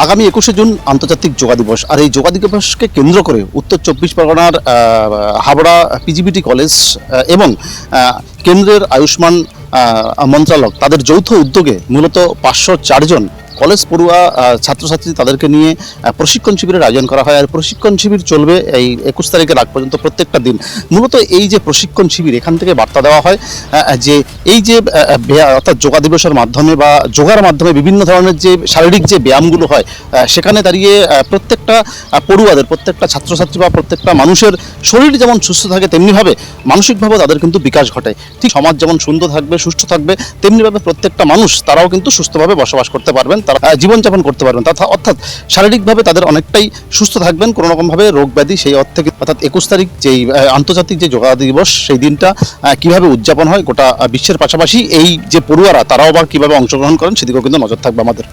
আগামী 21শে জুন আন্তর্জাতিক যোগা দিবস। আর এই যোগা দিবসকে কেন্দ্র করে উত্তর চব্বিশ পরগনার হাবড়া পিজিবিটি কলেজ এবং কেন্দ্রের আয়ুষ্মান মন্ত্রণালয় তাদের যৌথ উদ্যোগে মূলত 504 জন কলেজ পড়ুয়া ছাত্রছাত্রী তাদেরকে নিয়ে প্রশিক্ষণ শিবিরের আয়োজন করা হয়। আর প্রশিক্ষণ শিবির চলবে এই 21 তারিখের আগ পর্যন্ত প্রত্যেকটা দিন। মূলত এই যে প্রশিক্ষণ শিবির, এখান থেকে বার্তা দেওয়া হয় যে এই যে অর্থাৎ যোগা দিবসের মাধ্যমে বা যোগার মাধ্যমে বিভিন্ন ধরনের যে শারীরিক যে ব্যায়ামগুলো হয়, সেখানে দাঁড়িয়ে প্রত্যেকটা পড়ুয়াদের, প্রত্যেকটা ছাত্রছাত্রী বা প্রত্যেকটা মানুষের শরীর যেমন সুস্থ থাকে তেমনিভাবে মানসিকভাবে তাদের কিন্তু বিকাশ ঘটে। ঠিক সমাজ যেমন সুন্দর থাকবে, সুস্থ থাকবে, তেমনিভাবে প্রত্যেকটা মানুষ তারাও কিন্তু সুস্থভাবে বসবাস করতে পারবেন, তারা জীবনযাপন করতে পারবেন, অর্থাৎ শারীরিকভাবে তাদের অনেকটাই সুস্থ থাকবেন, কোনো রকমভাবে রোগ ব্যাধি সেই অর্থে। অর্থাৎ 21 তারিখ যেই আন্তর্জাতিক যে যোগা দিবস, সেই দিনটা কীভাবে উদযাপন হয় গোটা বিশ্বের পাশাপাশি এই যে পড়ুয়ারা তারাও আবার কীভাবে অংশগ্রহণ করেন সেদিকেও কিন্তু নজর থাকবে আমাদের।